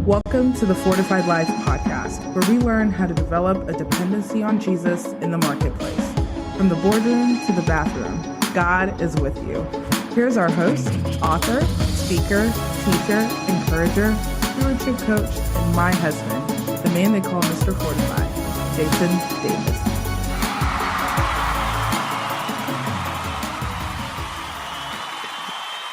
Welcome to the Fortified Life podcast, where we learn how to develop a dependency on Jesus in the marketplace. From the boardroom to the bathroom, God is with you. Here's our host, author, speaker, teacher, encourager, stewardship coach, and my husband, the man they call Mr. Fortified, Jason Davis.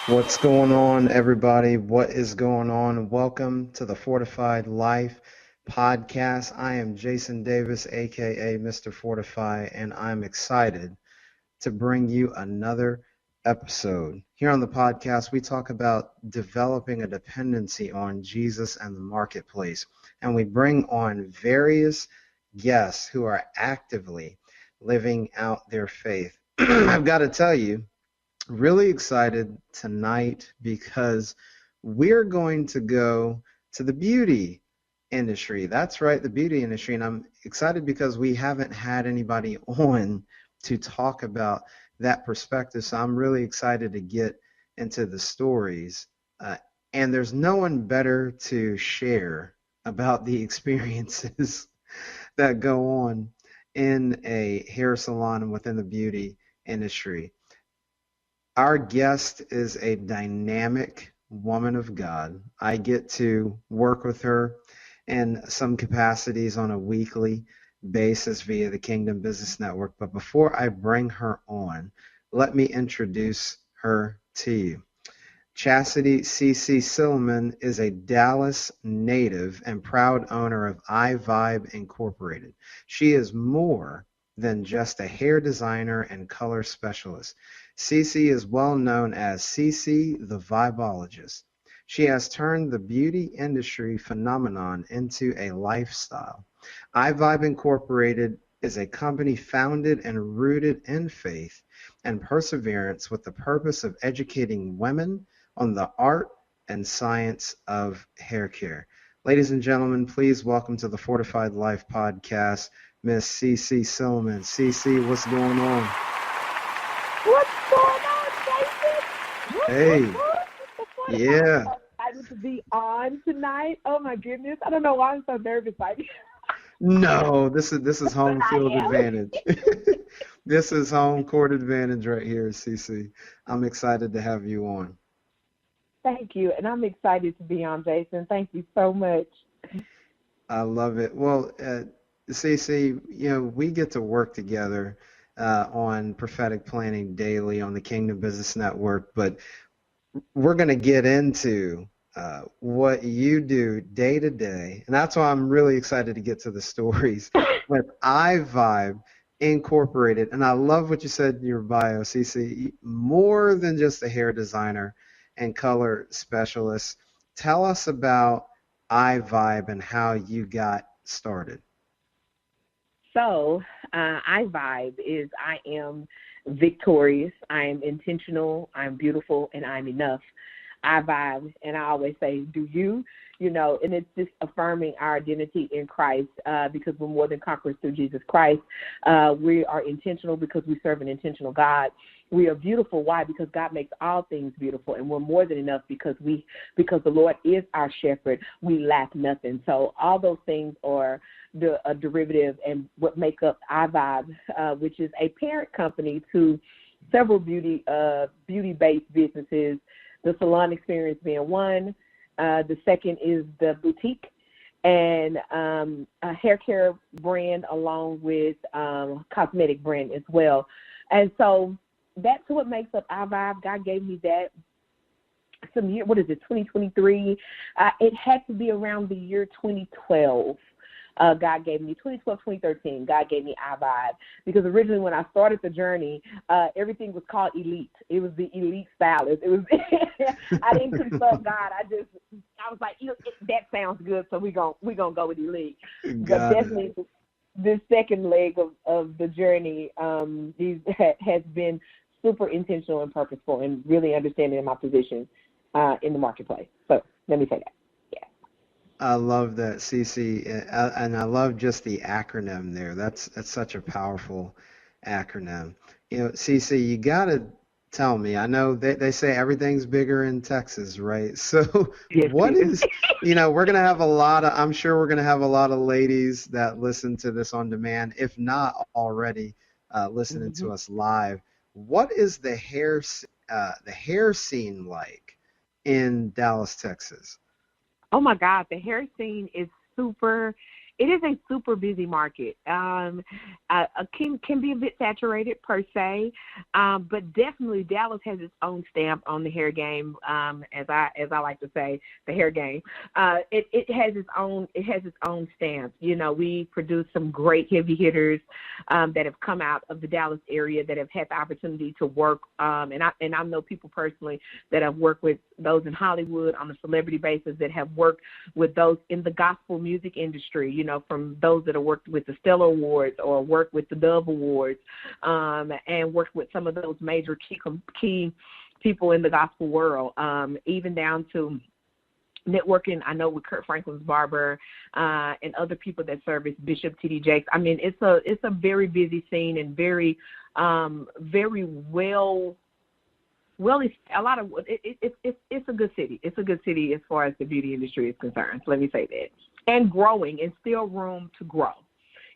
What's going on, everybody? What is going on? Welcome to the Fortified Life podcast. I am Jason Davis, aka Mr. Fortify, and I'm excited to bring you another episode. Here on the podcast, we talk about developing a dependency on Jesus and the marketplace, and we bring on various guests who are actively living out their faith. I've got to tell you, really excited tonight because we're going to go to the beauty industry. That's right, the beauty industry. And I'm excited because we haven't had anybody on to talk about that perspective. So I'm really excited to get into the stories. And there's no one better to share about the experiences that go on in a hair salon and within the beauty industry. Our guest is a dynamic woman of God. I get to work with her in some capacities on a weekly basis via the Kingdom Business Network. But before I bring her on, let me introduce her to you. Chassidi CeCe Sillemon is a Dallas native and proud owner of IVIBE Incorporated. She is more than just a hair designer and color specialist. CeCe is well known as CeCe the Vibeologist. She has turned the beauty industry phenomenon into a lifestyle. IVIBE Incorporated is a company founded and rooted in faith and perseverance with the purpose of educating women on the art and science of hair care. Ladies and gentlemen, please welcome to the Fortified Life podcast, Miss CeCe Sillemon. CeCe, what's going on? What's going on, Jason? Hey, yeah. I'm excited to be on tonight. Oh my goodness! I don't know why I'm so nervous. No, this is home field advantage. This is home court advantage right here, CeCe. I'm excited to have you on. Thank you, and I'm excited to be on, Jason. Thank you so much. I love it. Well, CeCe, we get to work together on prophetic planning daily on the Kingdom Business Network, but we're going to get into what you do day to day, and that's why I'm really excited to get to the stories with IVIBE Incorporated. And I love what you said in your bio, CeCe, more than just a hair designer and color specialist. Tell us about IVIBE and how you got started. So, IVIBE is I am victorious, I am intentional, I'm beautiful, and I'm enough. IVIBE, and I always say, do you? And it's just affirming our identity in Christ because we're more than conquerors through Jesus Christ. We are intentional because we serve an intentional God. We are beautiful. Why? Because God makes all things beautiful, and we're more than enough because the Lord is our shepherd. We lack nothing. So all those things are a derivative and what make up IVIBE, which is a parent company to several beauty-based businesses. The salon experience being one. The second is the boutique and a hair care brand along with cosmetic brand as well. And so that's what makes up IVIBE. God gave me that some year, 2023? It had to be around the year 2012. God gave me 2012, 2013. God gave me IVIBE because originally when I started the journey, everything was called Elite. It was the Elite Stylist. It was. I didn't consult God. I was like, that sounds good, so we're gonna go with Elite. But definitely, this second leg of the journey has been super intentional and purposeful, and really understanding my position in the marketplace. So let me say that. I love that, CeCe, and I love just the acronym there. That's such a powerful acronym. CeCe, you got to tell me. I know they say everything's bigger in Texas, right? So Yes, what it is. is, we're going to have I'm sure we're going to have a lot of ladies that listen to this on demand, if not already listening Mhm. to us live. What is the hair scene like in Dallas, Texas? Oh my God, the hair scene is super. It is a super busy market. Can be a bit saturated per se, but definitely Dallas has its own stamp on the hair game. As I like to say, the hair game. It has its own stamp. We produce some great heavy hitters that have come out of the Dallas area that have had the opportunity to work. And I know people personally that have worked with those in Hollywood on a celebrity basis, that have worked with those in the gospel music industry, from those that have worked with the Stellar Awards or worked with the Dove Awards, and worked with some of those major key people in the gospel world, even down to networking. I know with Kurt Franklin's barber and other people that service Bishop T.D. Jakes. I mean, it's a very busy scene and very well. Well, it's a good city. It's a good city as far as the beauty industry is concerned. So let me say that. And growing, and still room to grow.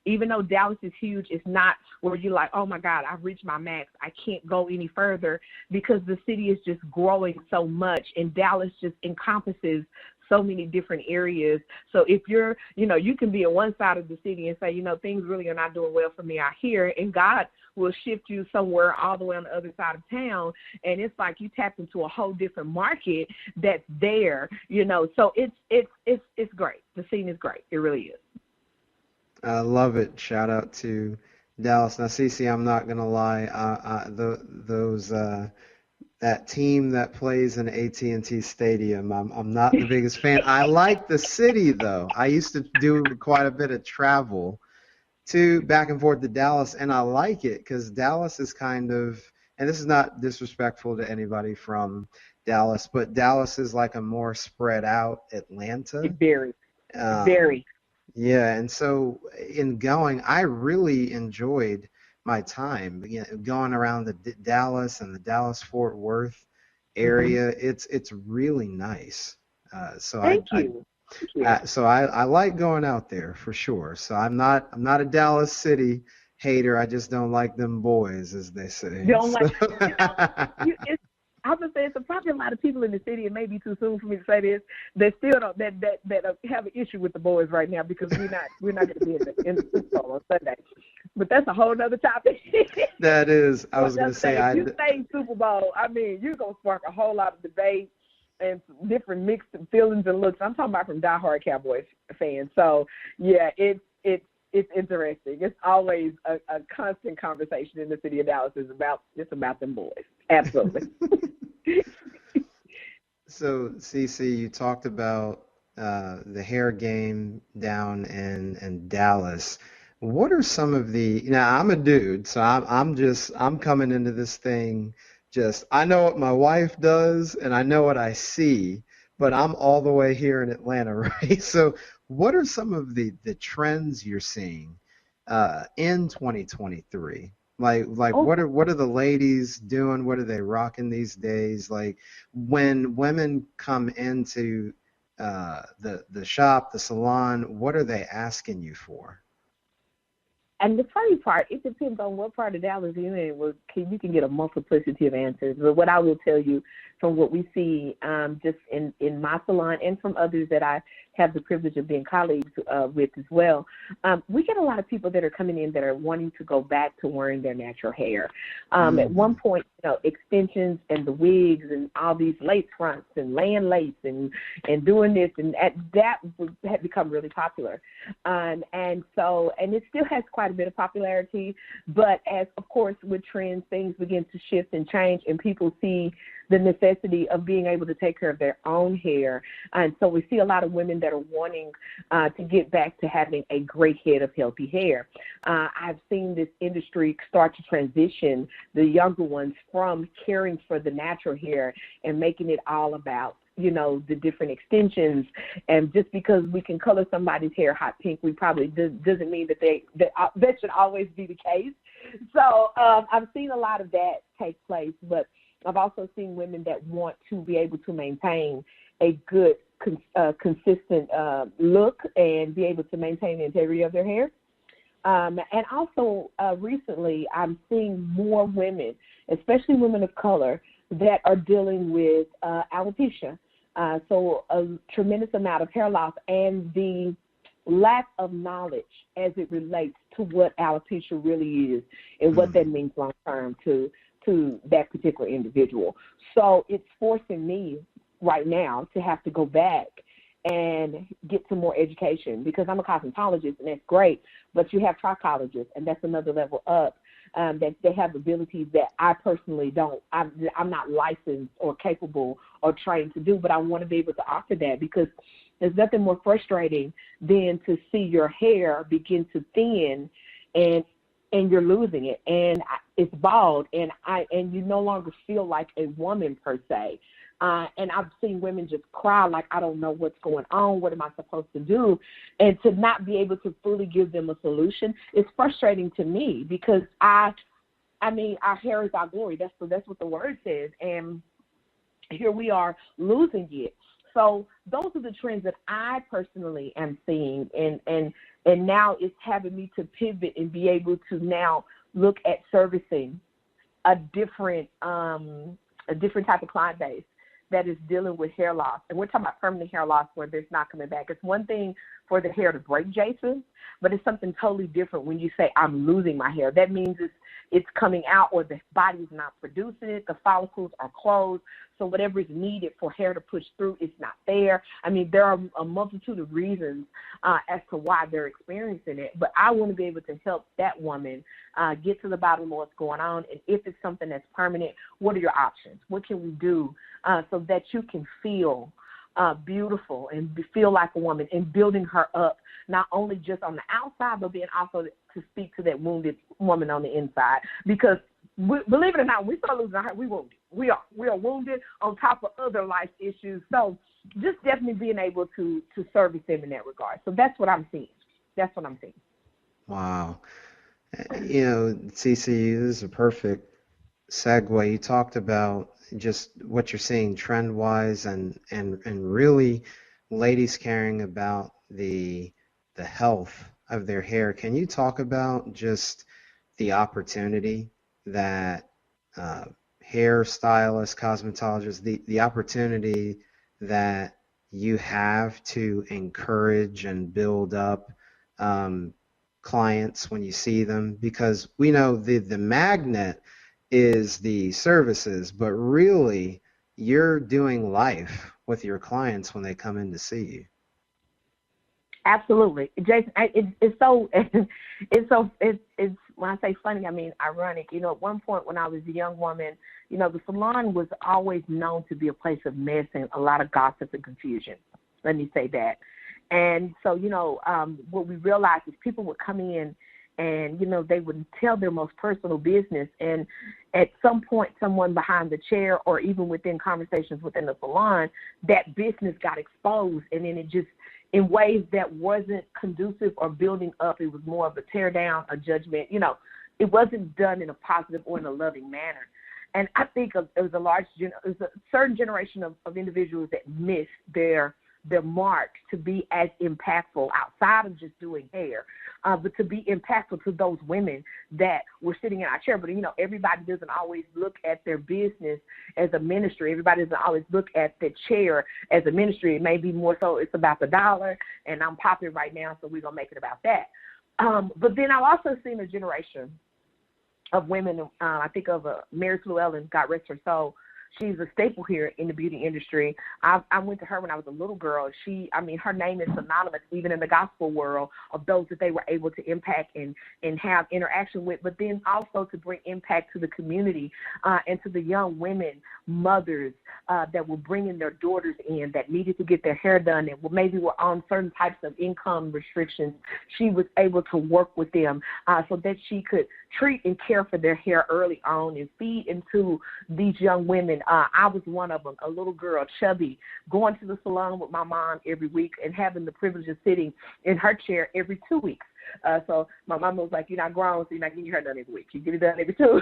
Even though Dallas is huge, it's not where you're like, oh my God, I've reached my max. I can't go any further, because the city is just growing so much, and Dallas just encompasses so many different areas. So if you're, you can be on one side of the city and say, things really are not doing well for me out here, and God will shift you somewhere all the way on the other side of town, and it's like you tapped into a whole different market that's there, So it's great. The scene is great. It really is. I love it. Shout out to Dallas. Now, CeCe, I'm not gonna lie. That team that plays in AT&T Stadium, I'm not the biggest fan. I like the city though. I used to do quite a bit of travel to back and forth to Dallas, and I like it because Dallas is kind of, and this is not disrespectful to anybody from Dallas, but Dallas is like a more spread out Atlanta. Very, Um, very. yeah, and so in going, I really enjoyed my time, going around the Dallas and the Dallas-Fort Worth Hmm. area. It's really nice. So Thank you. Thank you. I like going out there for sure. So I'm not a Dallas City hater. I just don't like them boys, as they say. Don't So, like, it's, I would say it's probably a lot of people in the city. It may be too soon for me to say this. That still don't that have an issue with the boys right now, because we're not going to be in the Super Bowl on Sunday. But that's a whole other topic. that is, I For was gonna another say, day. If you say Super Bowl, I mean, you're gonna spark a whole lot of debate and different mixed feelings and looks. I'm talking about from diehard Cowboys fans. So yeah, it's interesting. It's always a constant conversation in the city of Dallas. It's about them boys. Absolutely. So, CeCe, you talked about the hair game down in Dallas. What are some of now I'm a dude, so I'm coming into this thing I know what my wife does and I know what I see, but I'm all the way here in Atlanta, right? So, what are some of the trends you're seeing in 2023? Like Oh, what are the ladies doing? What are they rocking these days? Like when women come into the shop, the salon, what are they asking you for? and the funny part, it depends on what part of Dallas you're in. You can get a multiplicity of answers. But what I will tell you from what we see just in my salon and from others that I have the privilege of being colleagues with as well, we get a lot of people that are coming in that are wanting to go back to wearing their natural hair. At one Mm. point, extensions and the wigs and all these lace fronts and laying lace and doing this and that had become really popular. And it still has quite a bit of popularity, but as of course with trends, things begin to shift and change, and people see the necessity of being able to take care of their own hair. And so we see a lot of women that are wanting to get back to having a great head of healthy hair. I've seen this industry start to transition the younger ones from caring for the natural hair and making it all about the different extensions. And just because we can color somebody's hair hot pink, we probably doesn't mean that should always be the case. So I've seen a lot of that take place, but I've also seen women that want to be able to maintain a good, consistent look and be able to maintain the integrity of their hair. And also recently, I'm seeing more women, especially women of color, that are dealing with alopecia. So a tremendous amount of hair loss and the lack of knowledge as it relates to what alopecia really is and what that means long term to that particular individual. So it's forcing me right now to have to go back and get some more education, because I'm a cosmetologist, and that's great, but you have trichologists, and that's another level up. That they have abilities that I personally don't. I'm not licensed or capable or trained to do, but I want to be able to offer that, because there's nothing more frustrating than to see your hair begin to thin and you're losing it, and it's bald, and you no longer feel like a woman per se. And I've seen women just cry like, I don't know what's going on. What am I supposed to do? And to not be able to fully give them a solution is frustrating to me, because I mean, our hair is our glory. That's what the word says. And here we are losing it. So those are the trends that I personally am seeing. And now it's having me to pivot and be able to now look at servicing a different type of client base that is dealing with hair loss. And we're talking about permanent hair loss where there's not coming back. It's one thing for the hair to break, Jason, but it's something totally different when you say, I'm losing my hair. That means it's coming out, or the body's not producing it, the follicles are closed, so whatever is needed for hair to push through is not there. I mean, there are a multitude of reasons as to why they're experiencing it, but I want to be able to help that woman get to the bottom of what's going on, and if it's something that's permanent, what are your options? What can we do so that you can feel beautiful and feel like a woman, and building her up, not only just on the outside, but being also to speak to that wounded woman on the inside. Because believe it or not, we start losing our hair, we wounded. We are wounded on top of other life issues. So just definitely being able to service them in that regard. So that's what I'm seeing. Wow. You know, CeCe, this is a perfect segue. You talked about just what you're seeing trend-wise, and really ladies caring about the health of their hair. Can you talk about just the opportunity that hairstylists, cosmetologists, the opportunity that you have to encourage and build up clients when you see them? Because we know the magnet is the services, but really you're doing life with your clients when they come in to see you. Absolutely, Jason. It's when I say funny, I mean ironic. You know, at one point when I was a young woman, you know, the salon was always known to be a place of mess and a lot of gossip and confusion. Let me say that. And so, you know, what we realized is people would come in and, you know, they would tell their most personal business. And at some point, someone behind the chair or even within conversations within the salon, that business got exposed. And then it just, in ways that wasn't conducive or building up, it was more of a tear down, a judgment. You know, it wasn't done in a positive or in a loving manner. And I think there was a certain generation of individuals that missed their mark to be as impactful outside of just doing hair, but to be impactful to those women that were sitting in our chair. But, you know, everybody doesn't always look at their business as a ministry. Everybody doesn't always look at the chair as a ministry. It may be more so it's about the dollar, and I'm popping right now, so we're going to make it about that. But then I've also seen a generation of women, I think of Mary Llewellyn, God rest her soul. She's a staple here in the beauty industry. I went to her when I was a little girl. Her name is synonymous even in the gospel world of those that they were able to impact and have interaction with, but then also to bring impact to the community and to the young women, mothers that were bringing their daughters in that needed to get their hair done and maybe were on certain types of income restrictions. She was able to work with them so that she could treat and care for their hair early on and feed into these young women. I was one of them, a little girl, Shelbi, going to the salon with my mom every week and having the privilege of sitting in her chair every 2 weeks. So my mama was like, you're not grown, so you're not getting your hair done every week. You get it done every 2,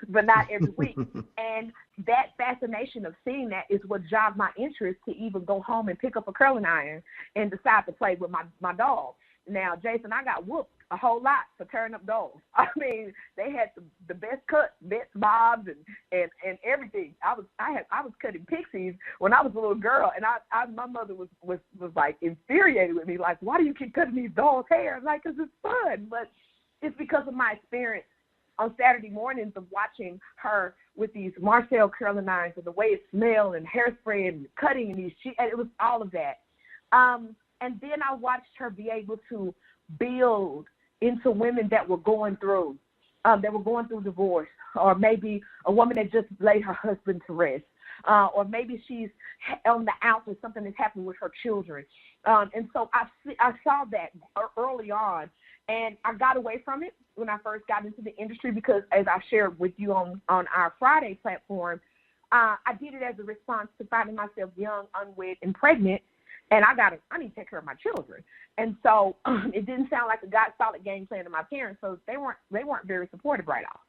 but not every week. And that fascination of seeing that is what jogged my interest to even go home and pick up a curling iron and decide to play with my dog. Now, Jason, I got whooped a whole lot for tearing up dolls. I mean, they had the best cuts, best bobs, and everything. I was cutting pixies when I was a little girl, and my mother was like infuriated with me, like, why do you keep cutting these dolls' hair? I'm like, 'cause it's fun, but it's because of my experience on Saturday mornings of watching her with these Marcel curling irons and the way it smelled and hairspray and cutting and and it was all of that. And then I watched her be able to build into women that were going through divorce, or maybe a woman that just laid her husband to rest, or maybe she's on the outs or something that's happening with her children. And so I saw that early on, and I got away from it when I first got into the industry because, as I shared with you on our Friday platform, I did it as a response to finding myself young, unwed, and pregnant. And I need to take care of my children. And so it didn't sound like a solid game plan to my parents, so they weren't very supportive right off.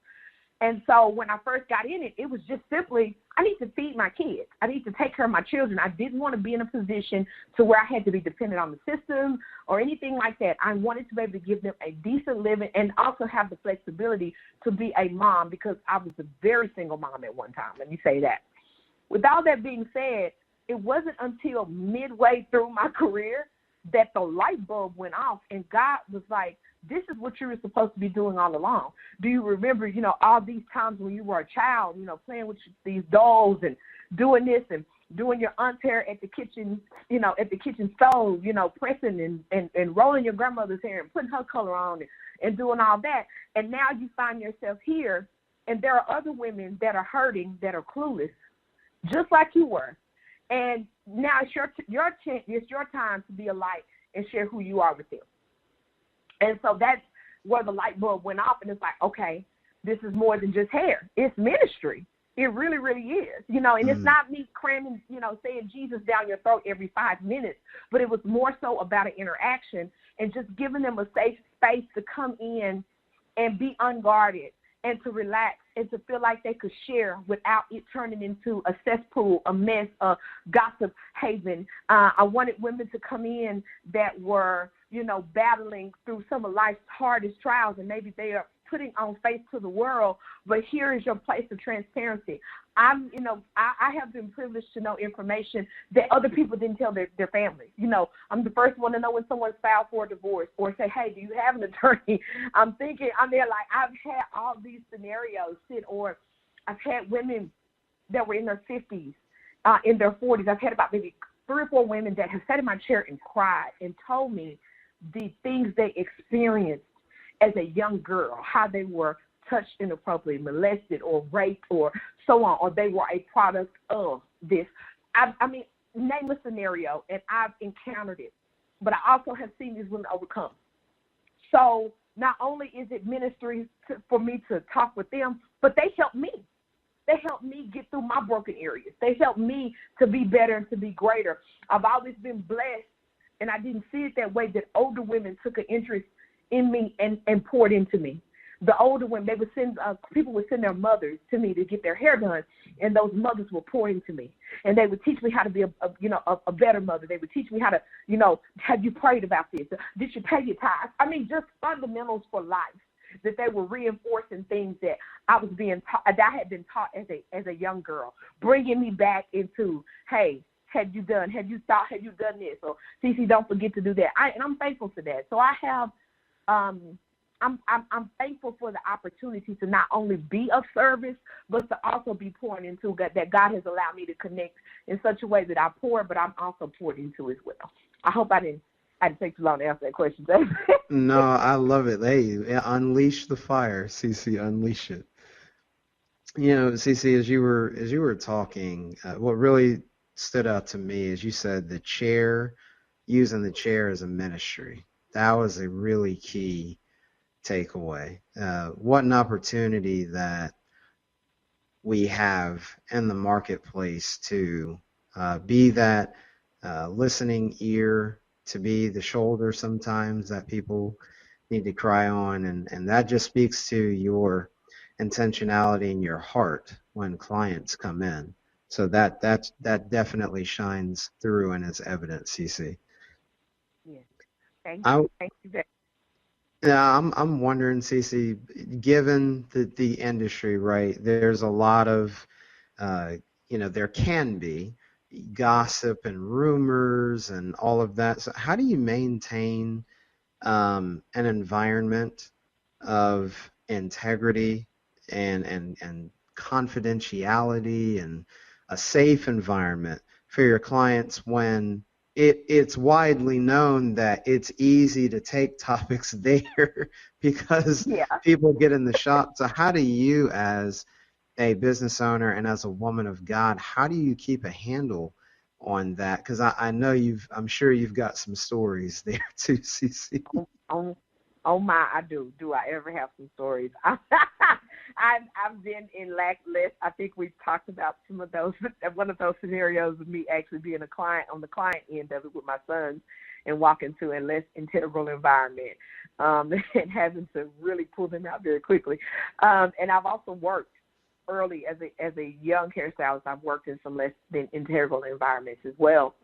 And so when I first got in it, it was just simply, I need to feed my kids. I need to take care of my children. I didn't want to be in a position to where I had to be dependent on the system or anything like that. I wanted to be able to give them a decent living and also have the flexibility to be a mom, because I was a very single mom at one time. Let me say that. With all that being said, it wasn't until midway through my career that the light bulb went off, and God was like, this is what you were supposed to be doing all along. Do you remember, all these times when you were a child, playing with these dolls and doing this and doing your aunt's hair at the kitchen, at the kitchen stove, pressing and rolling your grandmother's hair and putting her color on and doing all that. And now you find yourself here, and there are other women that are hurting, that are clueless, just like you were. And now it's your time to be a light and share who you are with them. And so that's where the light bulb went off, and it's like, okay, this is more than just hair. It's ministry. It really, really is. And it's not me cramming, saying Jesus down your throat every 5 minutes, but it was more so about an interaction and just giving them a safe space to come in and be unguarded and to relax and to feel like they could share without it turning into a cesspool, a mess, a gossip haven. I wanted women to come in that were, battling through some of life's hardest trials, and maybe they are putting on face to the world, but here is your place of transparency. I have been privileged to know information that other people didn't tell their family. I'm the first one to know when someone's filed for a divorce or say, hey, do you have an attorney? I'm there like, I've had all these scenarios or I've had women that were in their 50s, in their 40s. I've had about maybe 3 or 4 women that have sat in my chair and cried and told me the things they experienced as a young girl, how they were touched inappropriately, molested or raped or so on, or they were a product of this. I mean, name a scenario, and I've encountered it, but I also have seen these women overcome. So not only is it ministry for me to talk with them, but they help me. They help me get through my broken areas. They help me to be better and to be greater. I've always been blessed, and I didn't see it that way, that older women took an interest in me and poured into me. The older women, they would send, people would send their mothers to me to get their hair done, and those mothers would pour into me. And they would teach me how to be a better mother. They would teach me how to, have you prayed about this? Did you pay your tithes? I mean, just fundamentals for life, that they were reinforcing things that I was being taught, that I had been taught as a young girl, bringing me back into, hey, have you done this? Or CeCe, don't forget to do that. And I'm thankful for that. So I have, I'm thankful for the opportunity to not only be of service, but to also be poured into, that God has allowed me to connect in such a way that I pour, but I'm also poured into as well. I hope I didn't take too long to answer that question. No, I love it. Hey, unleash the fire, CeCe, unleash it. CeCe, as you were talking, what really stood out to me is you said using the chair as a ministry. That was a really key takeaway. What an opportunity that we have in the marketplace to be that listening ear, to be the shoulder sometimes that people need to cry on, and that just speaks to your intentionality in your heart when clients come in. So that definitely shines through and is evident, CeCe. Yes. Thank I you. Thank you. Yeah, I'm wondering, CeCe, given the industry, right? There's a lot of, uh, there can be gossip and rumors and all of that. So how do you maintain an environment of integrity and confidentiality and a safe environment for your clients when it's widely known that it's easy to take topics there because Yeah. people get in the shop. So how do you, as a business owner and as a woman of God, how do you keep a handle on that? Because I know I'm sure you've got some stories there too, CeCe. On oh my, I do. Do I ever have some stories? I've been in list. I think we've talked about some of those. One of those scenarios of me actually being a client on the client end of it with my sons and walking to a less integral environment and having to really pull them out very quickly. And I've also worked early as a young hairstylist. I've worked in some less than integral environments as well.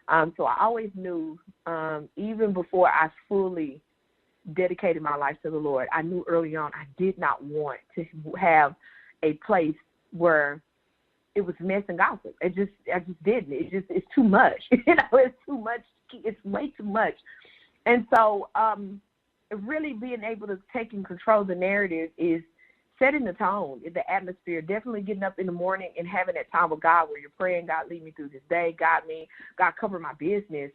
So I always knew, even before I fully dedicated my life to the Lord, I knew early on I did not want to have a place where it was mess and gossip. I just didn't. It's too much. It's too much. It's way too much. And so, really being able to take and control the narrative is setting the tone, the atmosphere, definitely getting up in the morning and having that time with God where you're praying, God, lead me through this day, guide me, God, cover my business,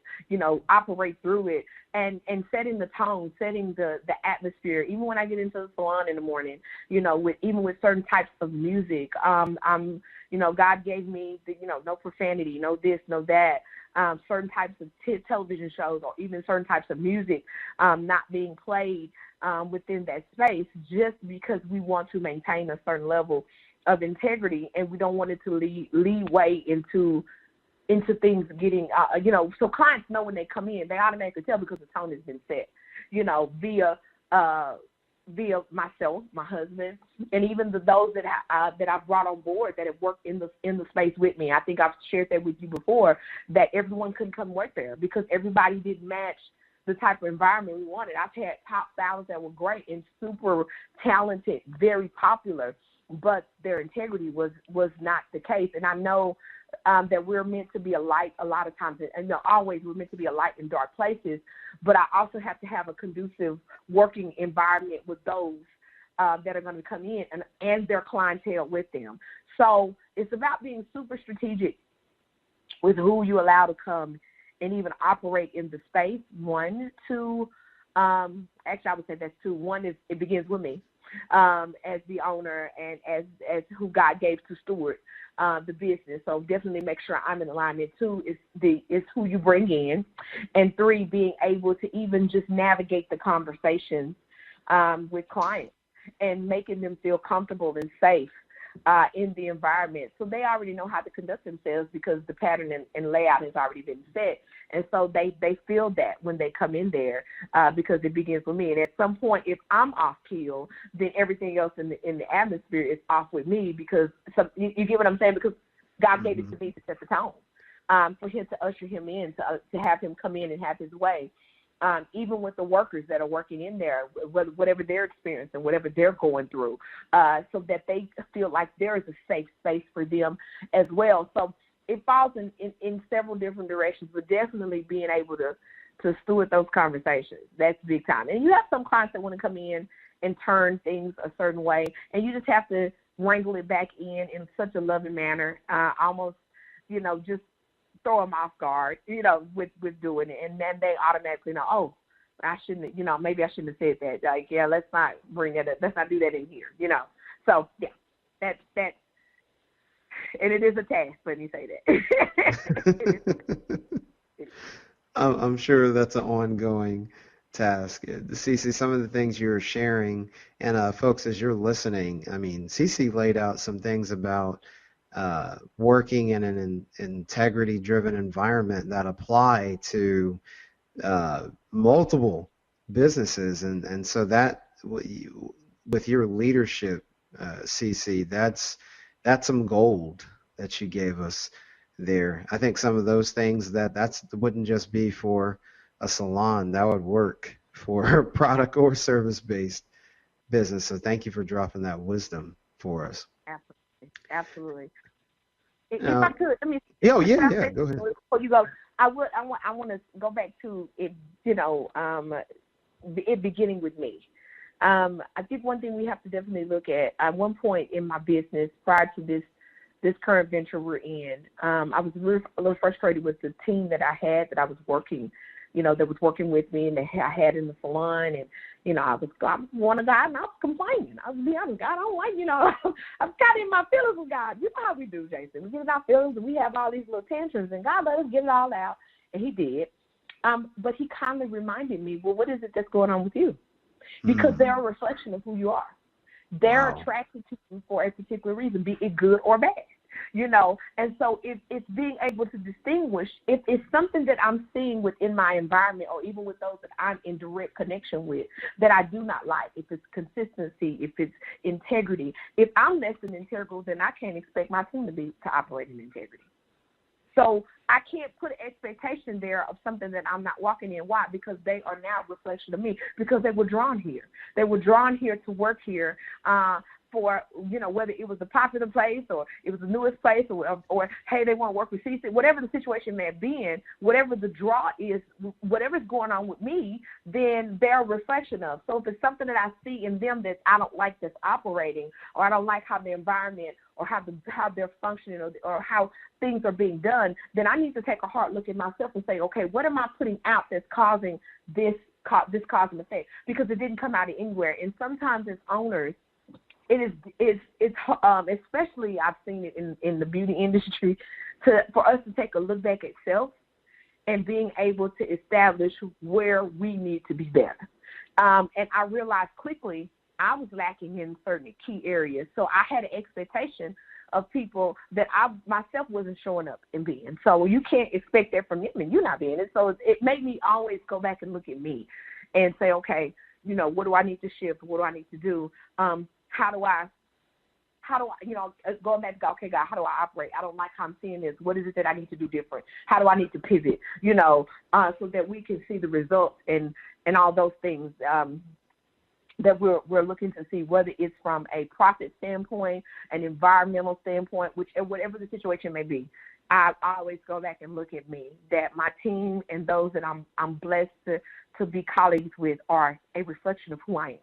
operate through it, and setting the tone, setting the atmosphere. Even when I get into the salon in the morning, with certain types of music, God gave me, no profanity, no this, no that. Certain types of television shows or even certain types of music not being played within that space, just because we want to maintain a certain level of integrity and we don't want it to lead way into things getting, so clients know when they come in, they automatically tell because the tone has been set, via myself, my husband, and even those that I've brought on board that have worked in the space with me. I think I've shared that with you before, that everyone couldn't come work there because everybody didn't match the type of environment we wanted. I've had top stylists that were great and super talented, very popular, but their integrity was not the case. And I know that we're meant to be a light a lot of times, and always we're meant to be a light in dark places, but I also have to have a conducive working environment with those that are going to come in and their clientele with them. So it's about being super strategic with who you allow to come and even operate in the space. One, two, actually I would say that's two. One is it begins with me as the owner and as who God gave to steward the business. So definitely make sure I'm in alignment. Two is who you bring in, and three, being able to even just navigate the conversations with clients and making them feel comfortable and safe in the environment. So they already know how to conduct themselves because the pattern and layout has already been set. And so they feel that when they come in there because it begins with me. And at some point, if I'm off keel, then everything else in the atmosphere is off with me because you get what I'm saying? Because God gave it to me to set the tone, for him to usher him in, to have him come in and have his way. Even with the workers that are working in there, whatever their experience and whatever they're going through, so that they feel like there is a safe space for them as well. So it falls in several different directions, but definitely being able to steward those conversations, that's big time. And you have some clients that want to come in and turn things a certain way, and you just have to wrangle it back in such a loving manner, almost, just throw them off guard, with doing it. And then they automatically know, oh, I shouldn't, maybe I shouldn't have said that. Like, yeah, let's not bring it up. Let's not do that in here, So, yeah, that, and it is a task, let me say that. I'm sure that's an ongoing task. CeCe, some of the things you're sharing, and folks, as you're listening, I mean, CeCe laid out some things about working in an integrity-driven environment that apply to multiple businesses. And so that with your leadership, CeCe, that's some gold that you gave us there. I think some of those things that's wouldn't just be for a salon, that would work for product or service based business. So thank you for dropping that wisdom for us. Absolutely. Absolutely. If I Uh, could, let me yeah, can I yeah, say go ahead. before you go? I want to go back to it, it beginning with me. I think one thing we have to definitely look at one point in my business prior to this current venture we're in, I was a little frustrated with the team that I had that I was working, that was working with me and I had in the salon. And, I was one of God and I was complaining. I was be honest, God, I don't like, I'm kind of in my feelings with God. You know how we do, Jason. We get in our feelings and we have all these little tantrums and God let us get it all out. And he did. But he kindly reminded me, well, what is it that's going on with you? Because they're a reflection of who you are. They're attracted to you for a particular reason, be it good or bad, And so it's being able to distinguish if it's something that I'm seeing within my environment or even with those that I'm in direct connection with that I do not like, if it's consistency, if it's integrity. If I'm less than integral, then I can't expect my team to operate in integrity. So I can't put an expectation there of something that I'm not walking in. Why? Because they are now a reflection of me, because they were drawn here. They were drawn here to work here for, whether it was a popular place or it was the newest place or hey, they want to work with CeCe, whatever the situation may have been, whatever the draw is, whatever's going on with me, then they're a reflection of. So if it's something that I see in them that I don't like that's operating, or I don't like how the environment or how they're functioning or how things are being done, then I need to take a hard look at myself and say, okay, what am I putting out that's causing this cause and effect? Because it didn't come out of anywhere. And sometimes as owners, it's especially I've seen it in the beauty industry, for us to take a look back at self and being able to establish where we need to be better. And I realized quickly I was lacking in certain key areas. So I had an expectation of people that I myself wasn't showing up and being. So you can't expect that from them and you're not being it. So it made me always go back and look at me and say, okay, what do I need to shift? What do I need to do? How do I, going back to God, okay, God, how do I operate? I don't like how I'm seeing this. What is it that I need to do different? How do I need to pivot, so that we can see the results and all those things that we're looking to see, whether it's from a profit standpoint, an environmental standpoint, whatever the situation may be. I always go back and look at me, that my team and those that I'm blessed to be colleagues with are a reflection of who I am.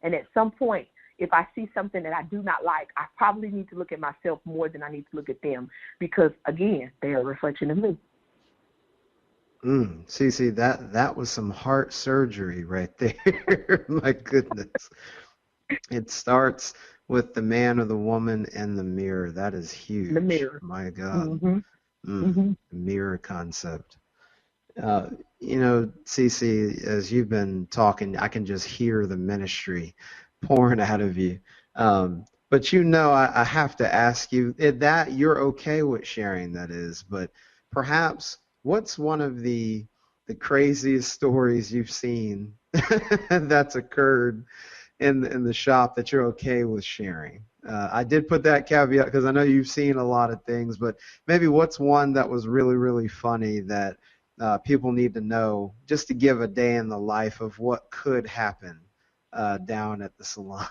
And at some point, if I see something that I do not like, I probably need to look at myself more than I need to look at them, because, again, they are a reflection of me. CeCe, that was some heart surgery right there. My goodness. It starts with the man or the woman in the mirror. That is huge. The mirror. My God. Mirror concept. CeCe, as you've been talking, I can just hear the ministry pouring out of you. But I have to ask you that you're okay with sharing, that is, but perhaps what's one of the craziest stories you've seen that's occurred in the shop that you're okay with sharing? I did put that caveat because I know you've seen a lot of things, but maybe what's one that was really, really funny that people need to know, just to give a day in the life of what could happen down at the salon?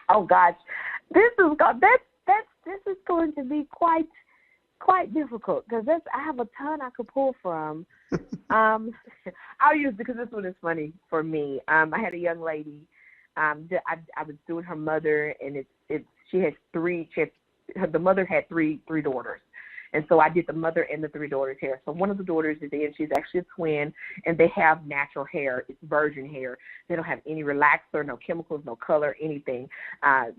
Oh gosh, this is going to be quite difficult, because I have a ton I could pull from. I'll use, because this one is funny for me. I had a young lady. I was doing her mother, and the mother had three daughters. And so I did the mother and the three daughters' hair. So one of the daughters is in, she's actually a twin, and they have natural hair. It's virgin hair. They don't have any relaxer, no chemicals, no color, anything.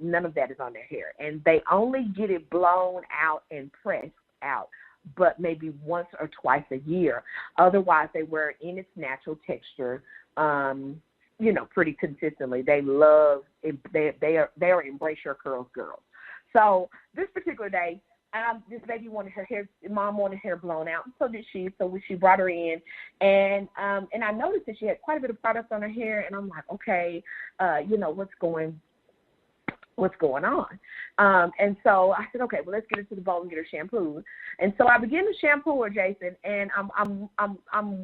None of that is on their hair. And they only get it blown out and pressed out, but maybe once or twice a year. Otherwise, they wear it in its natural texture, pretty consistently. They love it. They are Embrace Your Curls girls. So this particular day, this baby wanted her hair, mom wanted her hair blown out, and so did she. So she brought her in, and I noticed that she had quite a bit of product on her hair, and I'm like, okay, what's going on? And so I said, okay, well, let's get her to the bowl and get her shampooed. And so I began to shampoo her, Jason, and I'm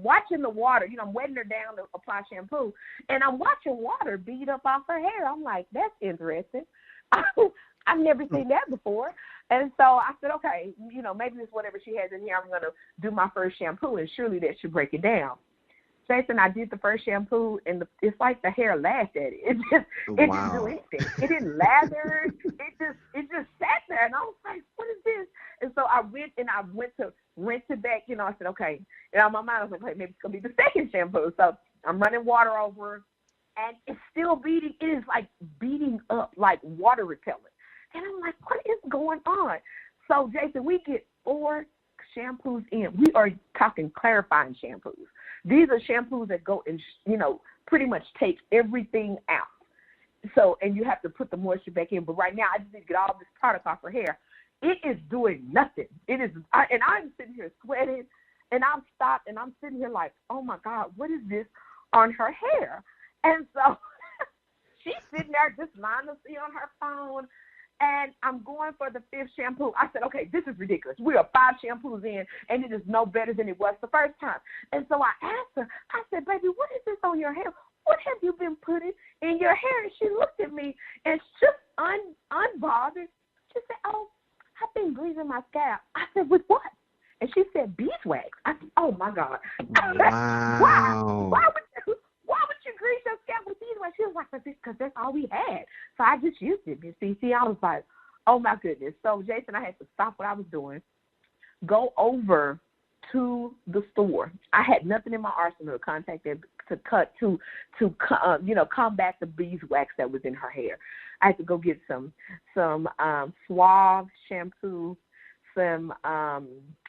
watching the water. I'm wetting her down to apply shampoo, and I'm watching water bead up off her hair. I'm like, that's interesting. I've never seen that before. And so I said, okay, maybe it's whatever she has in here. I'm going to do my first shampoo, and surely that should break it down. Jason, I did the first shampoo, and it's like the hair laughed at it. It didn't do anything. It didn't lather. It just sat there, and I was like, what is this? And so I went to rinse it back. I said, okay. And on my mind, I was like, okay, maybe it's going to be the second shampoo. So I'm running water over, and it's still beating. It is like beating up like water repellent. And I'm like, what is going on? So, Jason, we get 4 shampoos in. We are talking clarifying shampoos. These are shampoos that go and, pretty much take everything out. So, and you have to put the moisture back in. But right now, I just need to get all this product off her hair. It is doing nothing. And I'm sitting here sweating, and I'm stopped, and I'm sitting here like, oh, my God, what is this on her hair? And so she's sitting there just mindlessly on her phone. And I'm going for the 5th shampoo. I said, okay, this is ridiculous. We are 5 shampoos in, and it is no better than it was the first time. And so I asked her, I said, baby, what is this on your hair? What have you been putting in your hair? And she looked at me, and just unbothered. She said, oh, I've been greasing my scalp. I said, with what? And she said, beeswax. I said, oh, my God. Wow. Why would you grease your scalp with beeswax? She was like, because that's all we had. So I just used it, Miss CeCe. I was like, oh, my goodness. So, Jason, I had to stop what I was doing, go over to the store. I had nothing in my arsenal to contact them to combat the beeswax that was in her hair. I had to go get some Suave shampoo, some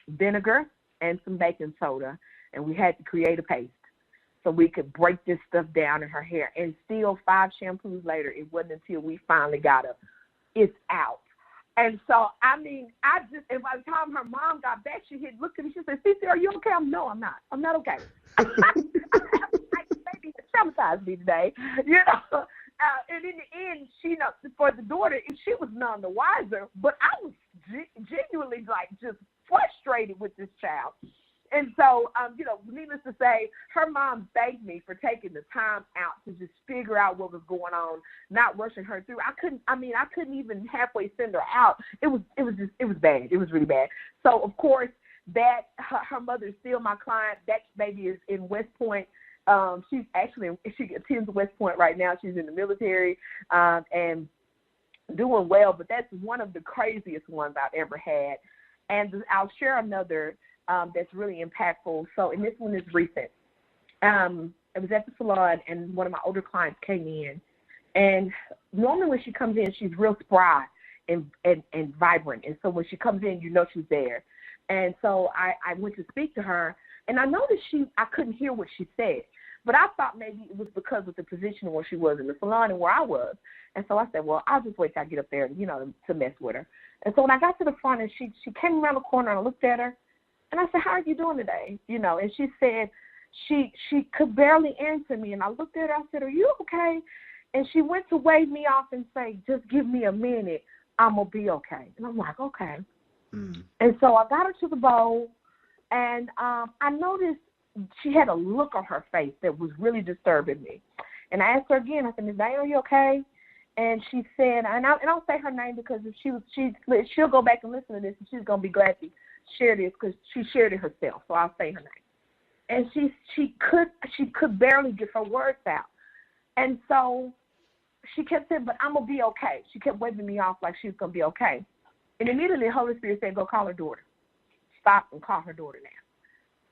vinegar, and some baking soda, and we had to create a paste so we could break this stuff down in her hair. And still 5 shampoos later, it wasn't until we finally got her, it's out. And so, and by the time her mom got back, she had looked at me, she said, CeCe, are you okay? No, I'm not. I'm not okay. Baby, traumatized me today, and in the end, for the daughter, she was none the wiser, but I was genuinely, just frustrated with this child. And so, needless to say, her mom thanked me for taking the time out to just figure out what was going on, not rushing her through. I couldn't even halfway send her out. It was bad. It was really bad. So, of course, that her mother is still my client. That baby is in West Point. She attends West Point right now. She's in the military and doing well. But that's one of the craziest ones I've ever had. And I'll share another that's really impactful. So, and this one is recent. I was at the salon, and one of my older clients came in. And normally when she comes in, she's real spry and vibrant. And so when she comes in, she's there. And so I went to speak to her, and I noticed I couldn't hear what she said. But I thought maybe it was because of the position where she was in the salon and where I was. And so I said, well, I'll just wait till I get up there, to mess with her. And so when I got to the front, and she came around the corner, and I looked at her, and I said, how are you doing today? And she said she could barely answer me. And I looked at her, I said, are you okay? And she went to wave me off and say, just give me a minute, I'm going to be okay. And I'm like, okay. Mm. And so I got her to the bowl, and I noticed she had a look on her face that was really disturbing me. And I asked her again, I said, Ms. Diane, are you okay? And she said, and I'll say her name because if she'll go back and listen to this, and she's going to be glad to share this because she shared it herself. So I'll say her name. And she could barely get her words out. And so she kept saying, but I'm going to be okay. She kept waving me off like she was going to be okay. And immediately the Holy Spirit said, go call her daughter. Stop and call her daughter now.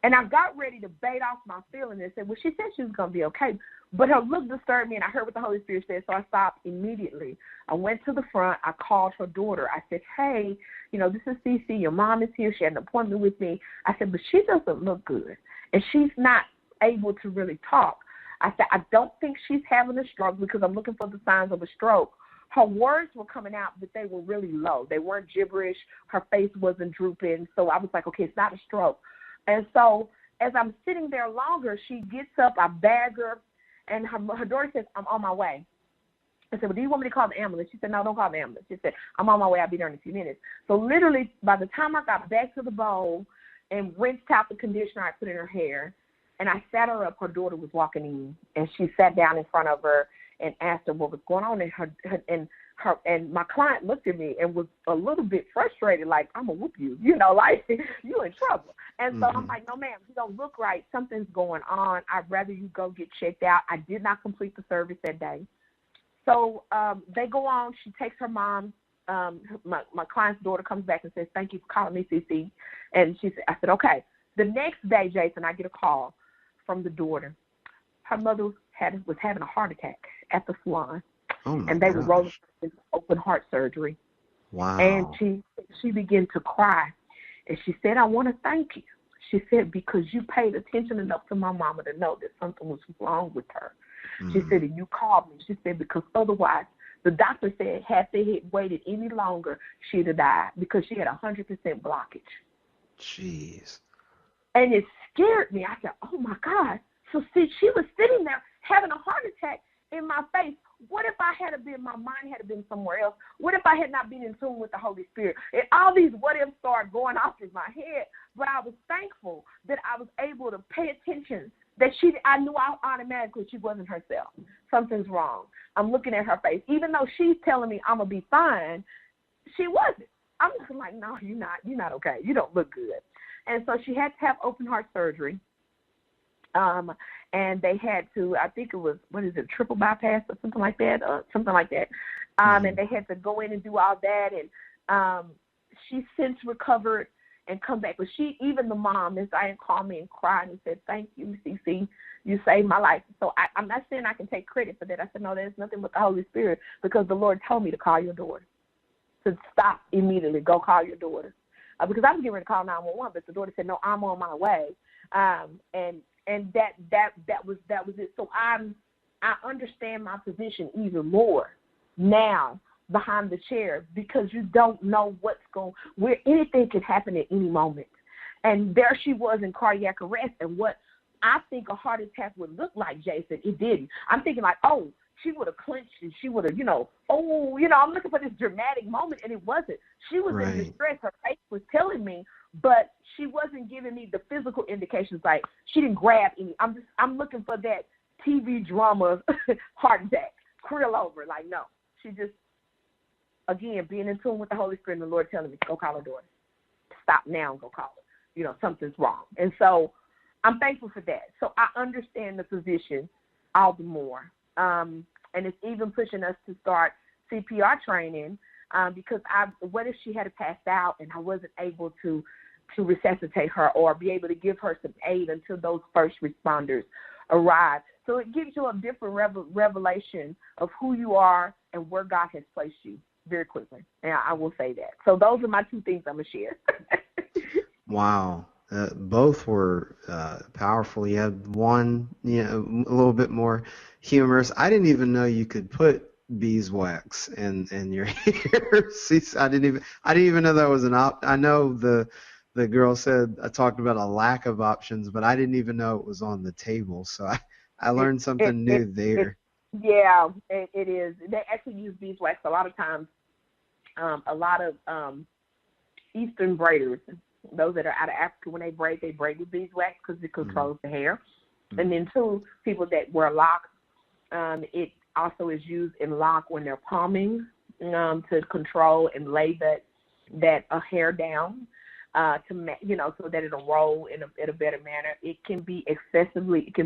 And I got ready to bait off my feelings and said, well, she said she was going to be okay. But her look disturbed me, and I heard what the Holy Spirit said, so I stopped immediately. I went to the front. I called her daughter. I said, hey, this is CeCe. Your mom is here. She had an appointment with me. I said, but she doesn't look good, and she's not able to really talk. I said, I don't think she's having a stroke because I'm looking for the signs of a stroke. her words were coming out, but they were really low. They weren't gibberish. Her face wasn't drooping. So I was like, okay, it's not a stroke. And so as I'm sitting there longer, she gets up, I bag her, and her daughter says, I'm on my way. I said, well, do you want me to call the ambulance? She said, no, don't call the ambulance. She said, I'm on my way. I'll be there in a few minutes. So literally, by the time I got back to the bowl and rinsed out the conditioner I put in her hair, and I sat her up, her daughter was walking in, and she sat down in front of her and asked her what was going on. And my client looked at me and was a little bit frustrated, like, I'm going to whoop you, like, you in trouble. And so I'm like, no, ma'am, you don't look right. Something's going on. I'd rather you go get checked out. I did not complete the service that day. So they go on. She takes her mom. My client's daughter comes back and says, thank you for calling me, CeCe. And I said, okay. The next day, Jason, I get a call from the daughter. Her mother was having a heart attack at the salon. Oh my and they gosh. were rolling her into open heart surgery. Wow. And she began to cry. And she said, I want to thank you. She said, because you paid attention enough to my mama to know that something was wrong with her. She said, and you called me. She said, because otherwise, the doctor said had they had waited any longer, she'd have died because she had 100% blockage. Jeez. And it scared me. I said, oh, my God. So, see, she was sitting there having a heart attack in my face. What if my mind had been somewhere else? What if I had not been in tune with the Holy Spirit? And all these what ifs started going off in my head. But I was thankful that I was able to pay attention, that I knew automatically she wasn't herself. Something's wrong. I'm looking at her face. Even though she's telling me I'm going to be fine, she wasn't. I'm just like, no, you're not. You're not okay. You don't look good. And so she had to have open heart surgery. And they had to, I think it was, triple bypass or something like that, And they had to go in and do all that. And she's since recovered and come back. But even the mom, Miss Diane, called me and cried and said, thank you, CeCe. You saved my life. So I'm not saying I can take credit for that. I said, no, there's nothing but the Holy Spirit, because the Lord told me to call your daughter, to stop immediately, go call your daughter. Because I was getting ready to call 911, but the daughter said, no, I'm on my way. And that was it. So I understand my position even more now behind the chair, because you don't know where anything can happen at any moment. And there she was in cardiac arrest, and what I think a heart attack would look like, Jason, it didn't. I'm thinking like, oh, she would have clinched and she would have, I'm looking for this dramatic moment, and it wasn't. She was in distress. Her face was telling me, but she wasn't giving me the physical indications. Like, she didn't grab any. I'm looking for that TV drama heart attack, krill over. Like, no, she just, again, being in tune with the Holy Spirit and the Lord telling me, go call her daughter. Stop now and go call her. Something's wrong. And so I'm thankful for that. So I understand the position all the more. And it's even pushing us to start CPR training, because what if she had passed out and I wasn't able to resuscitate her or be able to give her some aid until those first responders arrive. So it gives you a different revelation of who you are and where God has placed you very quickly. And I will say that. So those are my two things I'm going to share. Wow. Both were powerful. You had one, a little bit more humorous. I didn't even know you could put beeswax in your hair. I didn't even know that was an option. I know the girl said, I talked about a lack of options, but I didn't even know it was on the table. So I learned something new there. Yeah, it is. They actually use beeswax a lot of times. A lot of Eastern braiders, those that are out of Africa, when they braid with beeswax because it controls the hair. And then two, people that wear locks, it also is used in lock when they're palming, to control and lay that hair down, so that it'll roll in a better manner. It can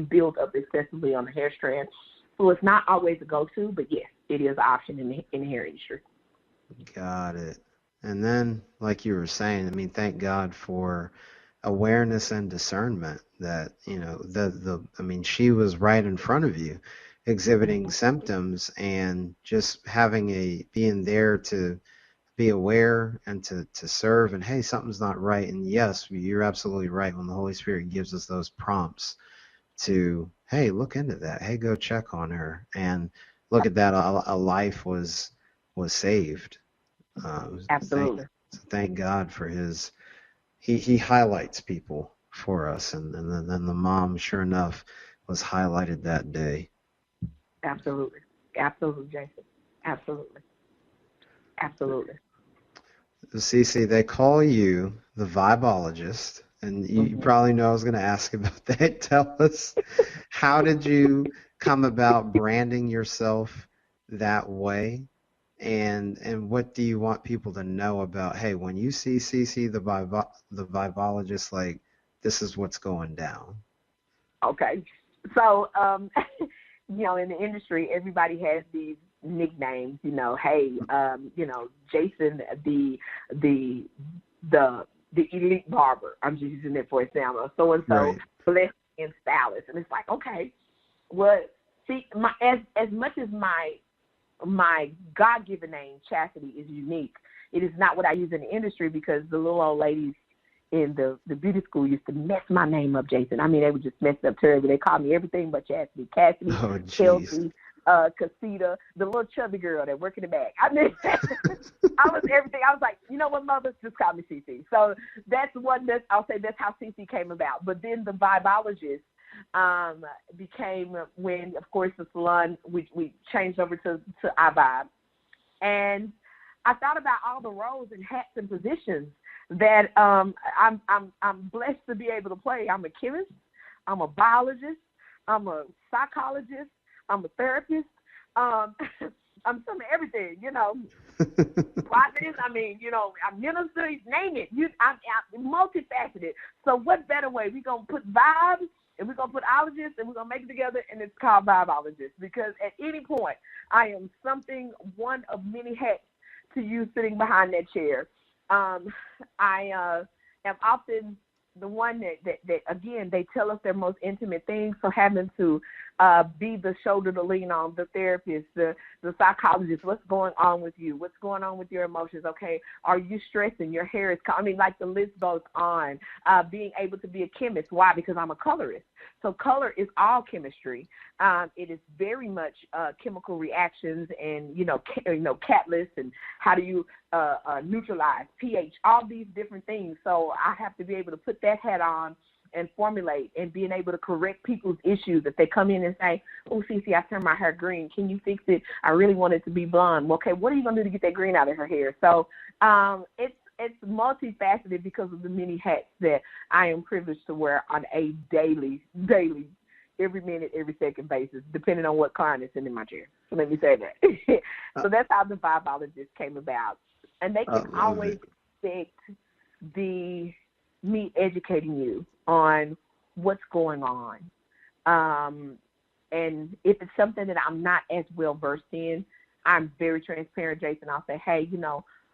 build up excessively on the hair strand. So it's not always a go-to, but yes, it is an option in the hair industry. Got it. And then, like you were saying, thank God for awareness and discernment that, she was right in front of you exhibiting symptoms, and just being there to be aware and to serve, and hey, something's not right. And yes, you're absolutely right. When the Holy Spirit gives us those prompts to, hey, look into that. Hey, go check on her. And look at that. A life was was saved. Absolutely. Thank God for he highlights people for us, and then the mom, sure enough, was highlighted that day. Absolutely. Absolutely, Jason. Absolutely. Absolutely. CeCe, they call you the Vibeologist, and you probably know I was going to ask about that. Tell us, how did you come about branding yourself that way? And what do you want people to know about, hey, when you see CeCe the Vibeologist, like, this is what's going down? Okay. So, in the industry, everybody has these nicknames, hey, Jason, the elite barber. I'm just using it for example. So-and-so, Right. blessed and stylist. And it's like, okay, well, see, as much as my God-given name, Chassidi, is unique, it is not what I use in the industry, because the little old ladies in the beauty school used to mess my name up, Jason. I mean, they would just mess it up terribly. They called me everything but Chassidi. Cassidy, Shelbi, Cassida, the little chubby girl that worked in the back. I mean, I was everything. I was like, you know what, mother? Just call me CeCe. So I'll say that's how CeCe came about. But then the Vibeologist became when, of course, the salon, we changed over to IVIBE. And I thought about all the roles and hats and positions that I'm blessed to be able to play. I'm a chemist, I'm a biologist, I'm a psychologist, I'm a therapist, I'm some of everything, Prophetess, I minister, name it. I'm multifaceted. So what better way? We're going to put vibes and we're going to put ologist and we're going to make it together, and it's called Vibeologist, because at any point I am one of many hats to you sitting behind that chair. I am often the one that again, they tell us their most intimate things. So having to be the shoulder to lean on, the therapist, the psychologist, what's going on with you? What's going on with your emotions? Okay, are you stressing? Your hair is, like the list goes on. Being able to be a chemist. Why? Because I'm a colorist. So color is all chemistry. It is very much chemical reactions and, catalysts, and how do you neutralize pH, all these different things. So I have to be able to put that hat on and formulate, and being able to correct people's issues. If they come in and say, oh, CeCe, I turned my hair green. Can you fix it? I really want it to be blonde. Well, okay, what are you going to do to get that green out of her hair? So it's multifaceted because of the many hats that I am privileged to wear on a daily, every minute, every second basis, depending on what client is in my chair. So let me say that. So that's how the Vibeologist came about. And they can always expect me educating you on what's going on. And if it's something that I'm not as well versed in, I'm very transparent, Jason. I'll say, hey,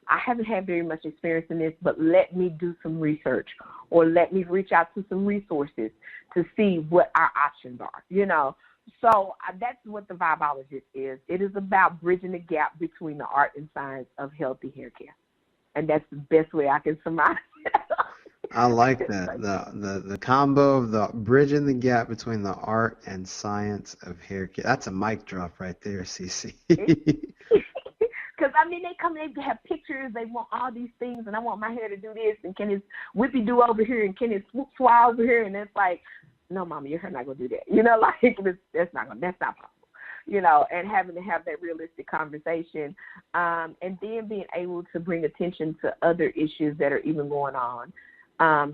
I haven't had very much experience in this, but let me do some research, or let me reach out to some resources to see what our options are, So that's what the Vibeologist is. It is about bridging the gap between the art and science of healthy hair care. And that's the best way I can surmise it. I like that. The combo of the bridging the gap between the art and science of hair care. That's a mic drop right there, CeCe. Because, they come in, they have pictures, they want all these things, and I want my hair to do this, and can it whippy do over here, and can it swoop swah over here, and it's like, no, Mama, your hair not going to do that. That's not possible, and having to have that realistic conversation, and then being able to bring attention to other issues that are even going on,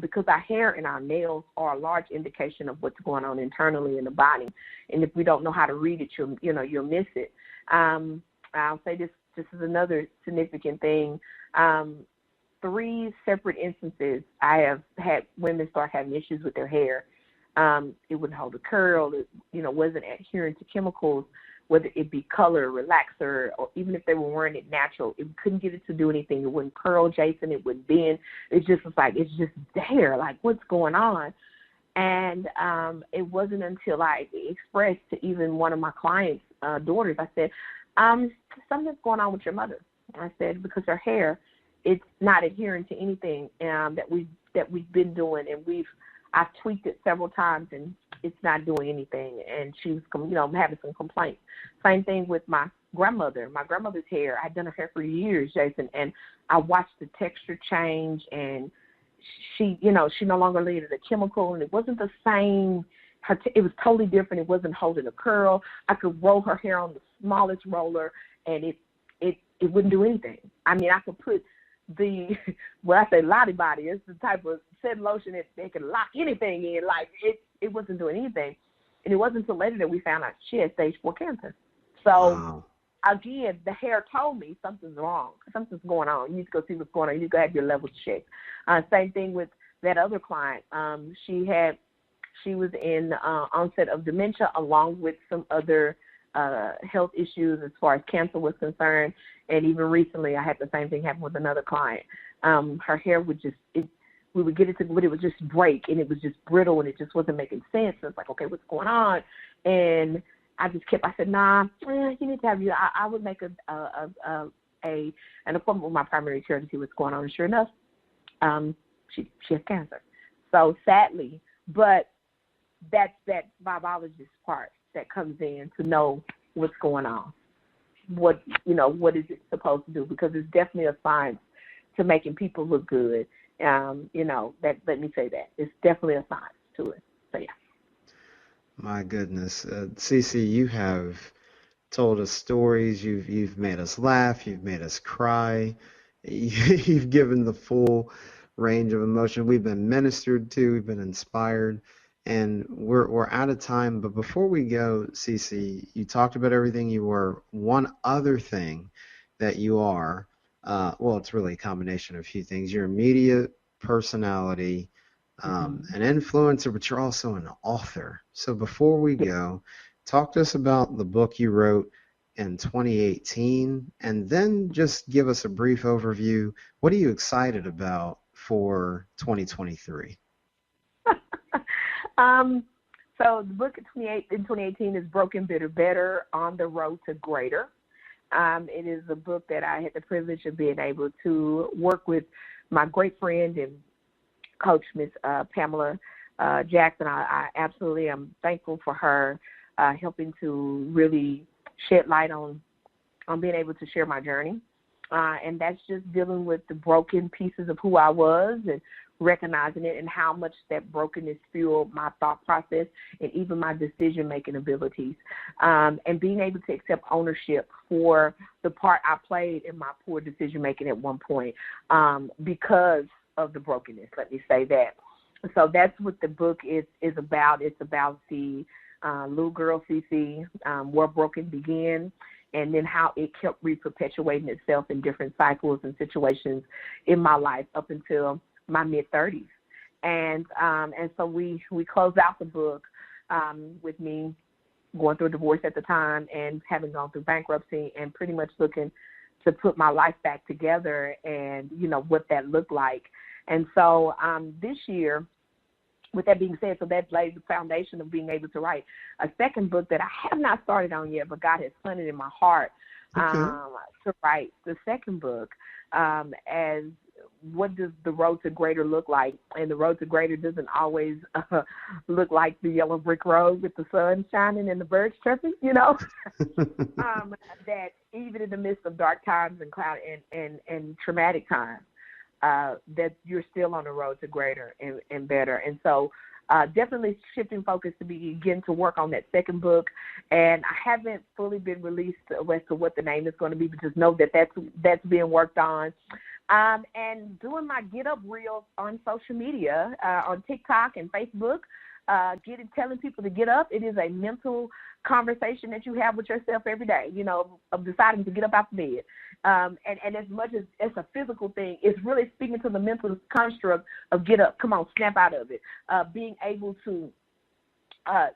because our hair and our nails are a large indication of what's going on internally in the body, and if we don't know how to read it, you'll miss it. I'll say this is another significant thing. 3 separate instances I have had women start having issues with their hair. It wouldn't hold a curl. It, wasn't adhering to chemicals, whether it be color, relaxer, or even if they were wearing it natural. It couldn't get it to do anything. It wouldn't curl, Jason. It wouldn't bend. It just was like, it's just there. Like, what's going on? And it wasn't until I expressed to even one of my clients' daughters, I said, something's going on with your mother. I said, because her hair, it's not adhering to anything that we've been doing, and I've tweaked it several times, and it's not doing anything. And she was, having some complaints. Same thing with my grandmother, my grandmother's hair. I'd done her hair for years, Jason, and I watched the texture change, and she, you know, she no longer needed a chemical, and it wasn't the same. It was totally different. It wasn't holding a curl. I could roll her hair on the smallest roller, and it wouldn't do anything. I mean, I could put when I say Lottie Body, it's the type of setting lotion that they can lock anything in. Like, it wasn't doing anything. And it wasn't until later that we found out she had stage 4 cancer. So, wow. Again, the hair told me something's wrong. Something's going on. You need to go see what's going on. You need to go have your levels checked. Same thing with that other client. She was in onset of dementia along with some other health issues as far as cancer was concerned. And even recently, I had the same thing happen with another client. Her hair would just, we would get it to, but it would just break, and it was just brittle, and it just wasn't making sense. And it's like, okay, what's going on? And I said, nah, you need to have I would make an appointment with my primary care to see what's going on. And sure enough, she has cancer. So sadly, but that's that vibeologist part that comes in to know what's going on. What is it supposed to do? Because it's definitely a science to making people look good. Let me say that. It's definitely a science to it. So, yeah. My goodness. CeCe, you have told us stories. You've made us laugh. You've made us cry. You've given the full range of emotion. We've been ministered to. We've been inspired. And we're out of time. But before we go, CeCe, you talked about everything you were. One other thing that you are, it's really a combination of a few things. You're a media personality, an influencer, but you're also an author. So before we go, talk to us about the book you wrote in 2018, and then just give us a brief overview. What are you excited about for 2023? So the book in 2018 is Broken Bitter Better, On the Road to Greater. It is a book that I had the privilege of being able to work with my great friend and coach, Miss Pamela Jackson. I absolutely am thankful for her helping to really shed light on being able to share my journey. And that's just dealing with the broken pieces of who I was and recognizing it and how much that brokenness fueled my thought process and even my decision-making abilities, and being able to accept ownership for the part I played in my poor decision-making at one point because of the brokenness, let me say that. So that's what the book is about. It's about the little girl, CeCe, where broken began, and then how it kept re-perpetuating itself in different cycles and situations in my life up until my mid-30s. And so we closed out the book with me going through a divorce at the time and having gone through bankruptcy and pretty much looking to put my life back together and, what that looked like. And so this year, with that being said, so that lays the foundation of being able to write a second book that I have not started on yet, but God has planted in my heart to write the second book as what does the road to greater look like? And the road to greater doesn't always look like the yellow brick road with the sun shining and the birds chirping, that even in the midst of dark times and cloud and traumatic times, that you're still on the road to greater and better. And so definitely shifting focus to begin to work on that second book. And I haven't fully been released as to what the name is going to be, but just know that that's being worked on. And doing my Get Up reels on social media, on TikTok and Facebook, telling people to get up. It is a mental conversation that you have with yourself every day, of deciding to get up out of bed. And as much as it's a physical thing, it's really speaking to the mental construct of get up, come on, snap out of it, being able to have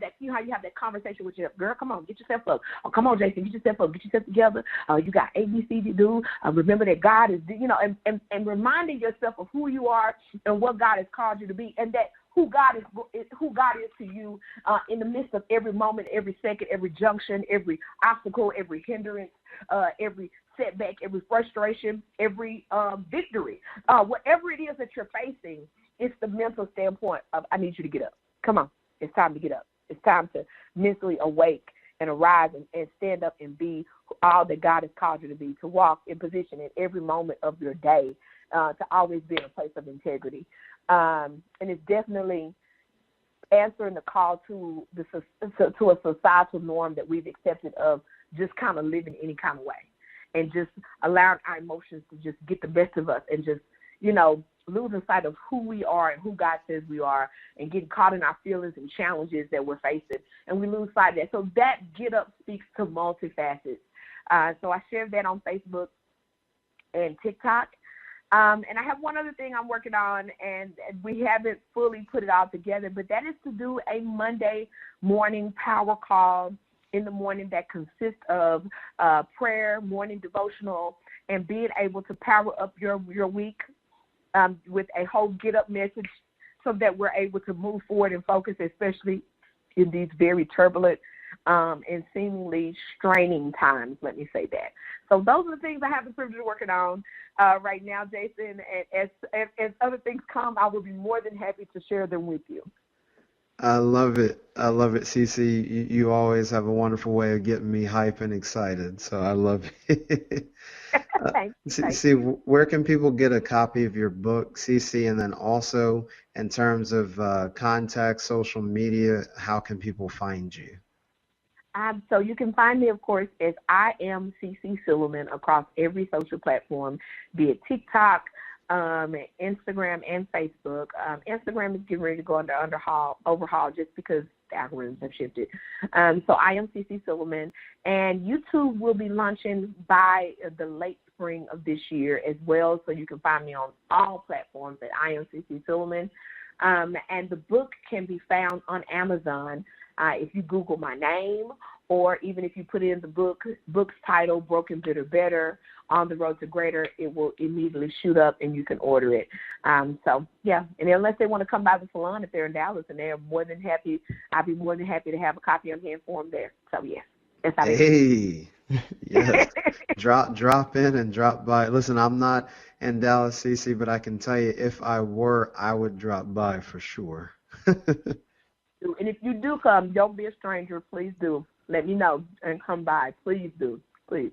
that, how you have that conversation with yourself. Girl, come on, get yourself up. Oh, come on, Jason, get yourself up, get yourself together. You got ABC to do. Remember that God is, and reminding yourself of who you are and what God has called you to be, and that who God is to you in the midst of every moment, every second, every junction, every obstacle, every hindrance, every setback, every frustration, every victory. Whatever it is that you're facing, it's the mental standpoint of I need you to get up. Come on. It's time to get up. It's time to mentally awake and arise and stand up and be all that God has called you to be, to walk in position in every moment of your day, to always be in a place of integrity. And it's definitely answering the call to a societal norm that we've accepted of just kind of living any kind of way and just allowing our emotions to just get the best of us and just, losing sight of who we are and who God says we are and getting caught in our feelings and challenges that we're facing. And we lose sight of that. So that get up speaks to multifacets. So I shared that on Facebook and TikTok. And I have one other thing I'm working on, and we haven't fully put it all together, but that is to do a Monday morning power call in the morning that consists of prayer, morning devotional, and being able to power up your week with a whole get up message so that we're able to move forward and focus, especially in these very turbulent and seemingly straining times, let me say that. So those are the things I have the privilege of working on right now, Jason. And as other things come, I will be more than happy to share them with you. I love it. I love it, CeCe. You always have a wonderful way of getting me hype and excited, so I love it. Thanks. CeCe, where can people get a copy of your book, CeCe, and then also in terms of contact, social media, how can people find you? So you can find me, of course, as I am CeCe Sillemon across every social platform, be it TikTok, Instagram, and Facebook. Instagram is getting ready to go under overhaul just because the algorithms have shifted. So I am CeCe Sillemon, and YouTube will be launching by the late spring of this year as well. So you can find me on all platforms at I am CeCe Sillemon. And the book can be found on Amazon if you Google my name, or even if you put in the book's title, Broken Bitter Better, On the Road to Greater, it will immediately shoot up and you can order it. So, yeah, and unless they want to come by the salon, if they're in Dallas, and they're more than happy, I'd be more than happy to have a copy on hand for them there. So, yes. Hey, yes. Drop in and drop by. Listen, I'm not in Dallas, CeCe, but I can tell you if I were, I would drop by for sure. And if you do come, don't be a stranger. Please do. Let me know and come by. Please do. Please.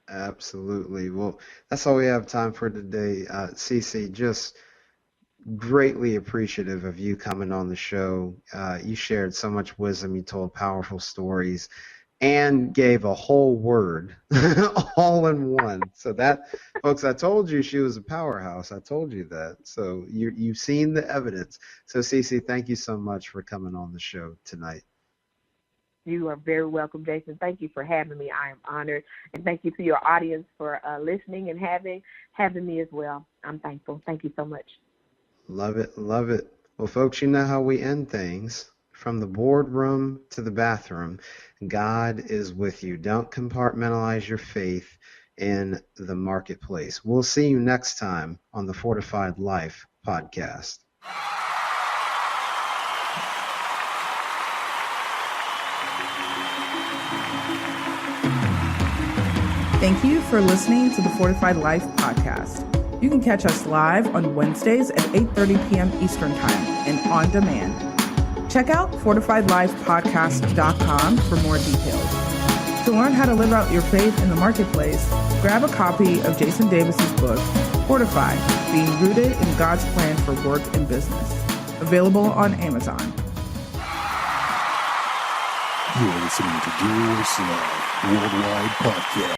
Absolutely. Well, that's all we have time for today. CeCe, just greatly appreciative of you coming on the show. You shared so much wisdom. You told powerful stories and gave a whole word all in one. So that, folks, I told you she was a powerhouse. I told you that. So you've seen the evidence. So CeCe, thank you so much for coming on the show tonight. You are very welcome, Jason. Thank you for having me. I am honored. And thank you to your audience for listening and having me as well. I'm thankful. Thank you so much. Love it. Love it. Well, folks, you know how we end things. From the boardroom to the bathroom, God is with you. Don't compartmentalize your faith in the marketplace. We'll see you next time on the Fortified Life podcast. Thank you for listening to the Fortified Life podcast. You can catch us live on Wednesdays at 8:30 p.m. Eastern Time and on demand. Check out fortifiedlifepodcast.com for more details. To learn how to live out your faith in the marketplace, grab a copy of Jason Davis's book, Fortified, Being Rooted in God's Plan for Work and Business. Available on Amazon. You're listening to Julius Love Worldwide Podcast.